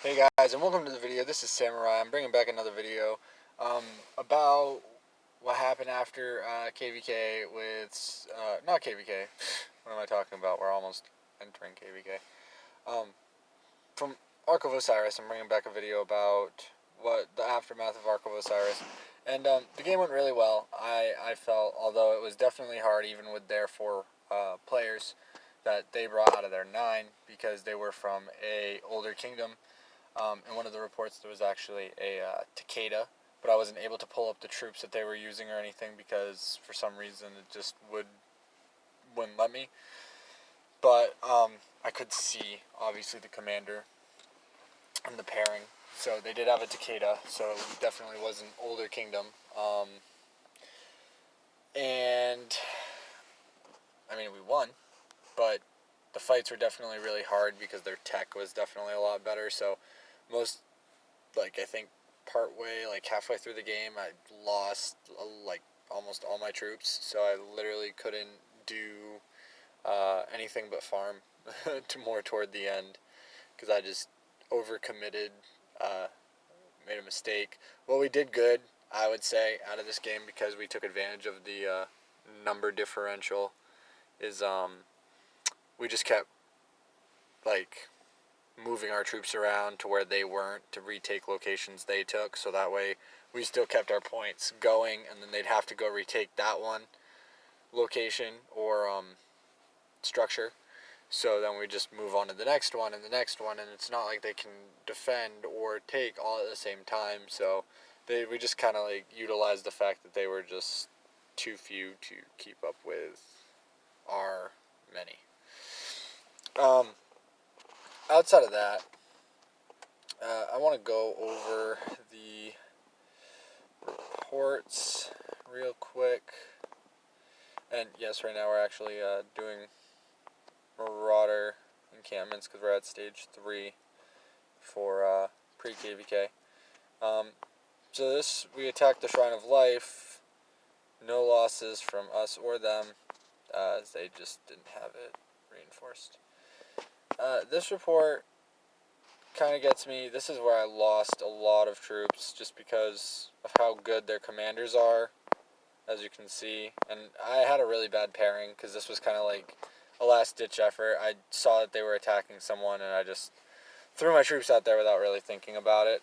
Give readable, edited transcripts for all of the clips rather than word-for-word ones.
Hey guys, and welcome to the video. This is Samurai. I'm bringing back another video about what happened after KVK with, not KVK, what am I talking about? We're almost entering KVK. From Ark of Osiris, I'm bringing back a video about what the aftermath of Ark of Osiris. And the game went really well, I felt, although it was definitely hard even with their 4 players that they brought out of their 9 because they were from a older kingdom. In one of the reports there was actually a Takeda, but I wasn't able to pull up the troops that they were using or anything because for some reason it just wouldn't let me. But I could see obviously the commander and the pairing. So they did have a Takeda, so it definitely was an older kingdom. And I mean we won, but the fights were definitely really hard because their tech was definitely a lot better. So most, I think partway, halfway through the game, I lost almost all my troops, so I literally couldn't do anything but farm more toward the end because I just overcommitted, made a mistake. What we did good, I would say, out of this game because we took advantage of the number differential is we just kept moving our troops around to where they weren't to retake locations they took, so that way we still kept our points going, and then they'd have to go retake that one location or structure. So then we just move on to the next one and the next one, and it's not like they can defend or take all at the same time. So we just kind of utilized the fact that they were just too few to keep up with our many. Outside of that, I want to go over the reports real quick. And yes, right now we're actually doing Marauder encampments because we're at stage 3 for pre-KVK. So this, we attacked the Shrine of Life. No losses from us or them, as they just didn't have it reinforced. This report kind of gets me. This is where I lost a lot of troops just because of how good their commanders are, as you can see. And I had a really bad pairing because this was kind of like a last-ditch effort. I saw that they were attacking someone, and I just threw my troops out there without really thinking about it.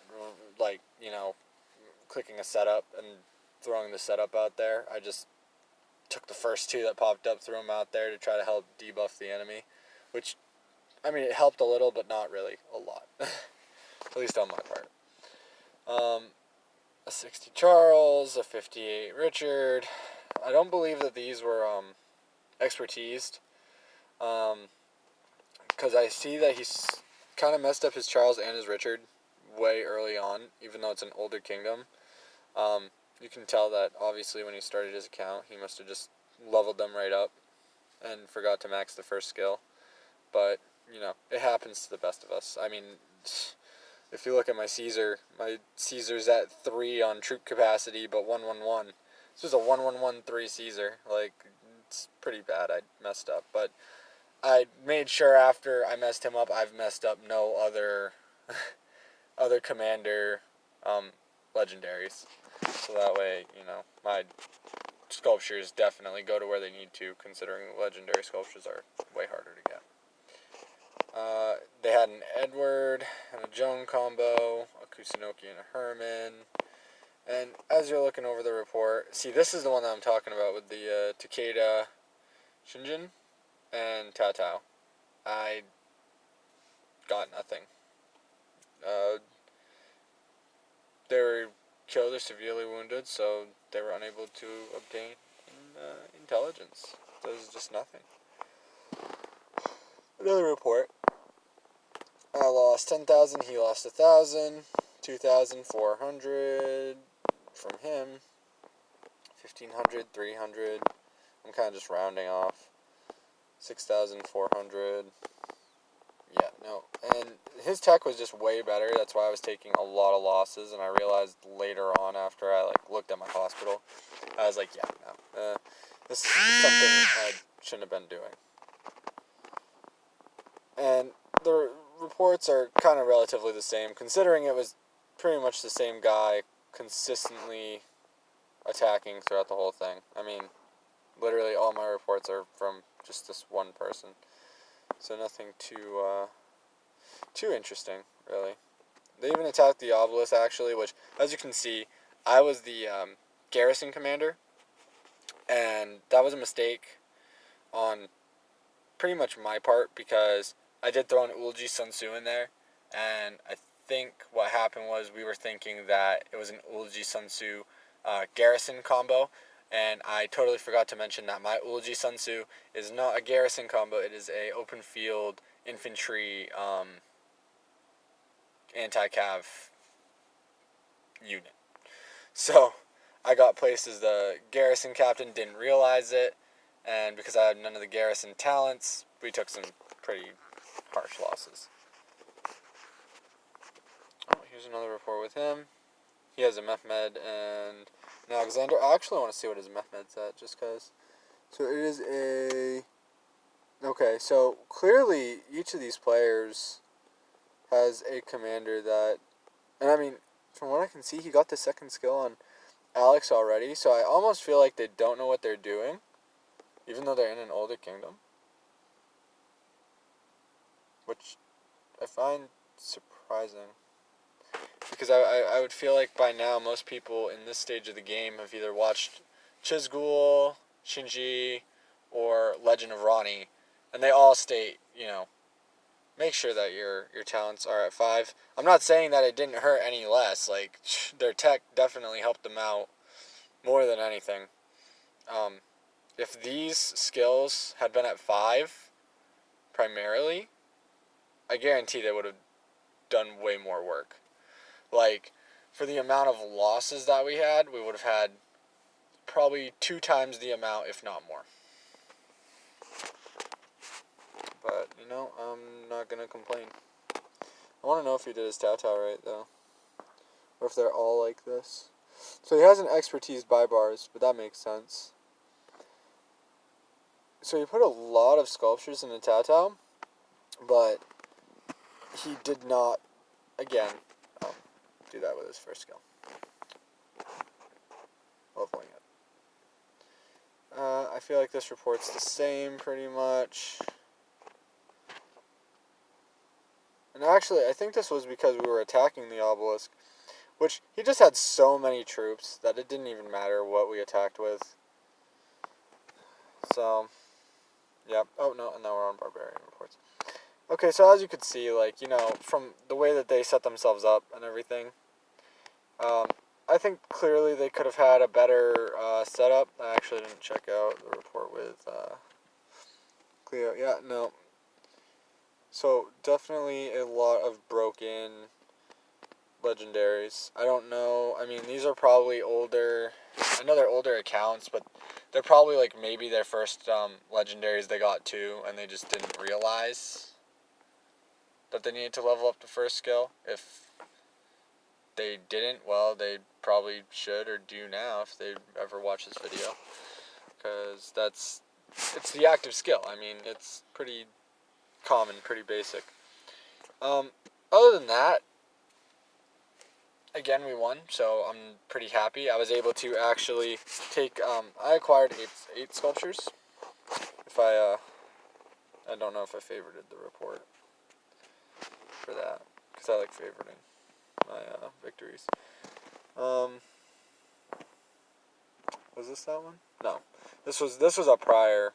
Clicking a setup and throwing the setup out there. I just took the first 2 that popped up, threw them out there to try to help debuff the enemy, which, I mean, it helped a little, but not really a lot. At least on my part. A 60 Charles, a 58 Richard. I don't believe that these were expertised. Because I see that he's kind of messed up his Charles and his Richard way early on, even though it's an older kingdom. You can tell that obviously when he started his account, he must have just leveled them right up and forgot to max the first skill. But it happens to the best of us. I mean, if you look at my Caesar's at 3 on troop capacity, but 111. This was a 1113 Caesar. It's pretty bad. I messed up, but I made sure after I messed him up, I've messed up no other other commander legendaries. So that way, my sculptures definitely go to where they need to, considering legendary sculptures are way harder to get. They had an Edward and a Joan combo, a Kusunoki and a Herman. And as you're looking over the report, see, this is the one that I'm talking about with the Takeda Shinjin and Tatao. I got nothing. They were killed or severely wounded, so they were unable to obtain intelligence. There's just nothing. Another report. I lost 10,000, he lost 1,000, 2,400 from him, 1,500, 300, I'm kind of just rounding off, 6,400, yeah, no, and his tech was just way better. That's why I was taking a lot of losses, and I realized later on after I looked at my hospital, I was like, yeah, no, this is something I shouldn't have been doing. And the reports are kind of relatively the same, considering it was pretty much the same guy consistently attacking throughout the whole thing. I mean, literally all my reports are from just this one person. So nothing too interesting, really. They even attacked the obelisk, actually, which, as you can see, I was the garrison commander, and that was a mistake on pretty much my part, because I did throw an Ulji Sun Tzu in there, and I think what happened was we were thinking that it was an Ulji Sun Tzu garrison combo, and I totally forgot to mention that my Ulji Sun Tzu is not a garrison combo, it is a open field infantry anti-cav unit. So I got placed as the garrison captain, didn't realize it, and because I had none of the garrison talents, we took some pretty harsh losses. Oh, here's another report with him. He has a Mehmed and an Alexander. I actually want to see what his Mehmed's at, just because. So it is a... Okay, so clearly each of these players has a commander that... And I mean, from what I can see, he got the second skill on Alex already, so I almost feel like they don't know what they're doing, even though they're in an older kingdom. Which I find surprising. Because I would feel like by now most people in this stage of the game have either watched Chizgul, Shinji, or Legend of Ronnie, and they all state, make sure that your talents are at 5. I'm not saying that it didn't hurt any less. Like, their tech definitely helped them out more than anything. If these skills had been at 5, primarily, I guarantee they would have done way more work. Like, for the amount of losses that we would have had probably 2 times the amount, if not more. But, I'm not going to complain. I want to know if he did his Tao right, though. Or if they're all like this. So he has an expertise by bars, but that makes sense. So he put a lot of sculptures in the Tao, but he did not, again, do that with his first skill. Leveling it. I feel like this report's the same, pretty much. And actually, I think this was because we were attacking the obelisk, which he just had so many troops that it didn't even matter what we attacked with. So, yep. Oh, no, and now we're on barbarian reports. Okay, so as you could see, from the way that they set themselves up and everything, I think clearly they could have had a better setup. I actually didn't check out the report with Cleo. Yeah, no. So, definitely a lot of broken legendaries. I don't know. I mean, these are probably older. I know they're older accounts, but they're probably maybe their first legendaries they got too, and they just didn't realize that they needed to level up the first skill. If they didn't, well, they probably should or do now if they ever watch this video, because it's the active skill. I mean, it's pretty common, pretty basic. Other than that, again, we won, so I'm pretty happy. I was able to actually take, I acquired 8 sculptures. If I don't know if I favorited the report for that, because I like favoriting my victories. Was this that one? No. This was a prior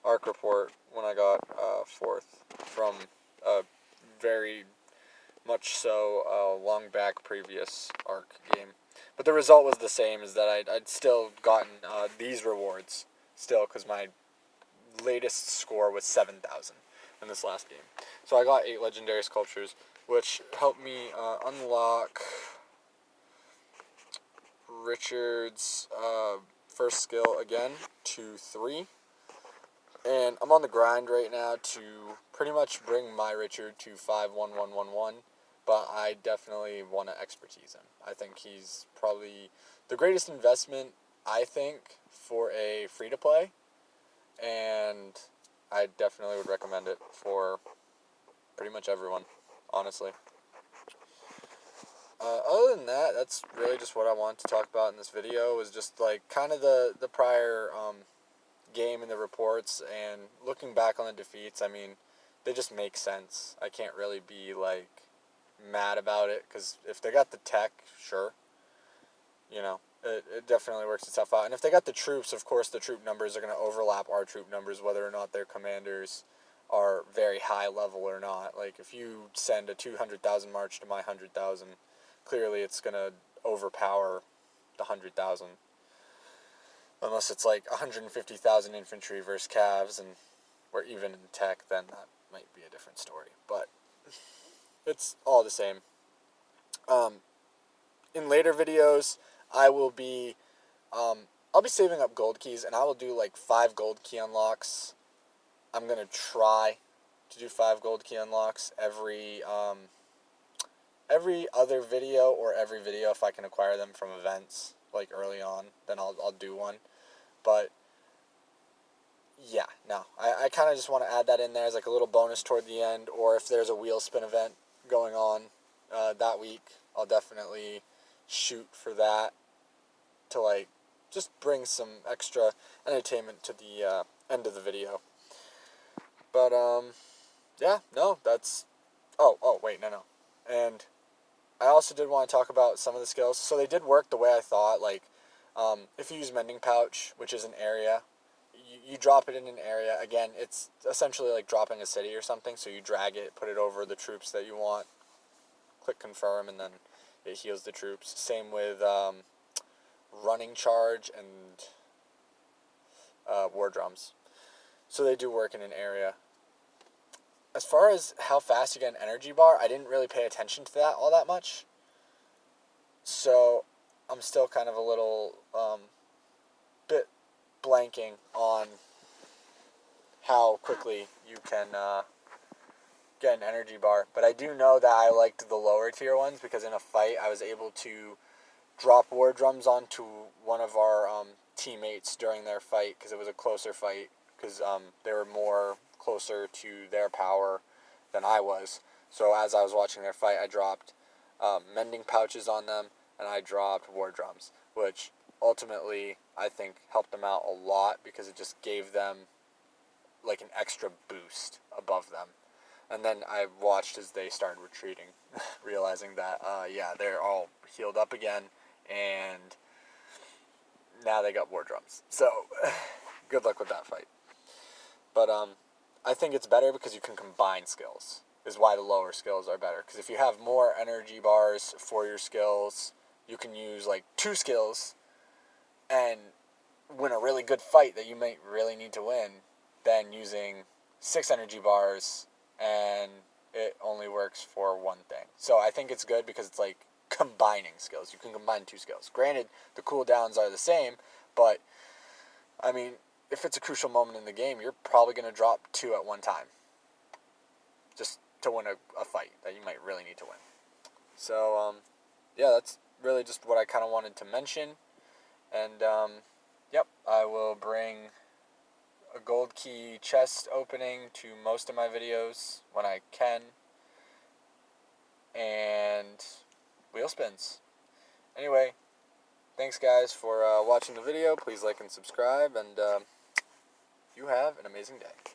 Ark report when I got 4th from a very much so long back previous Ark game. But the result was the same, is that I'd still gotten these rewards still, because my latest score was 7,000 in this last game. So I got 8 legendary sculptures, which helped me unlock Richard's first skill again to 3. And I'm on the grind right now to pretty much bring my Richard to 5-1-1-1-1, but I definitely want to expertise him. I think he's probably the greatest investment, I think, for a free-to-play, and I definitely would recommend it for pretty much everyone, honestly. Other than that, that's really just what I wanted to talk about in this video, was just like kind of the prior game and the reports, and looking back on the defeats. I mean, they just make sense. I can't really be like mad about it, because if they got the tech, sure, you know, it definitely works itself out. And if they got the troops, of course the troop numbers are going to overlap our troop numbers, whether or not their commanders are very high level or not. Like, if you send a 200,000 march to my 100,000, clearly it's going to overpower the 100,000. Unless it's like 150,000 infantry versus calves, and we're even in tech, then that might be a different story. But it's all the same. In later videos, I'll be saving up gold keys, and I will do like 5 gold key unlocks. I'm gonna try to do 5 gold key unlocks every other video, or every video if I can acquire them from events like early on. Then I'll do one. But yeah, no, I kind of just want to add that in there as like a little bonus toward the end, or if there's a wheel spin event going on that week, I'll definitely shoot for that to like just bring some extra entertainment to the end of the video. But yeah, no, that's wait, no, and I also did want to talk about some of the skills. So they did work the way I thought. Like, if you use Mending Pouch, which is an area, you drop it in an area. Again, it's essentially like dropping a city or something. So you drag it, put it over the troops that you want, click confirm, and then it heals the troops. Same with Running Charge and War Drums. So they do work in an area. As far as how fast you get an energy bar, I didn't really pay attention to that all that much. So I'm still kind of a little bit blanking on how quickly you can get an energy bar. But I do know that I liked the lower tier ones, because in a fight I was able to drop war drums onto one of our teammates during their fight, because it was a closer fight, because they were more closer to their power than I was. So as I was watching their fight, I dropped Mending Pouches on them, and I dropped war drums, which ultimately I think helped them out a lot, because it just gave them like an extra boost above them. And then I watched as they started retreating, realizing that yeah, they're all healed up again, and now they got war drums. So good luck with that fight. But I think it's better because you can combine skills, is why the lower skills are better. Because if you have more energy bars for your skills, you can use like 2 skills and win a really good fight that you might really need to win, than using 6 energy bars and it only works for one thing. So I think it's good because it's like combining skills. You can combine 2 skills. Granted, the cooldowns are the same, but I mean, if it's a crucial moment in the game, you're probably going to drop 2 at one time, just to win a fight that you might really need to win. So, yeah, that's really just what I kind of wanted to mention. And, yep, I will bring a gold key chest opening to most of my videos when I can. And wheel spins. Anyway, thanks guys for watching the video. Please like and subscribe, and you have an amazing day.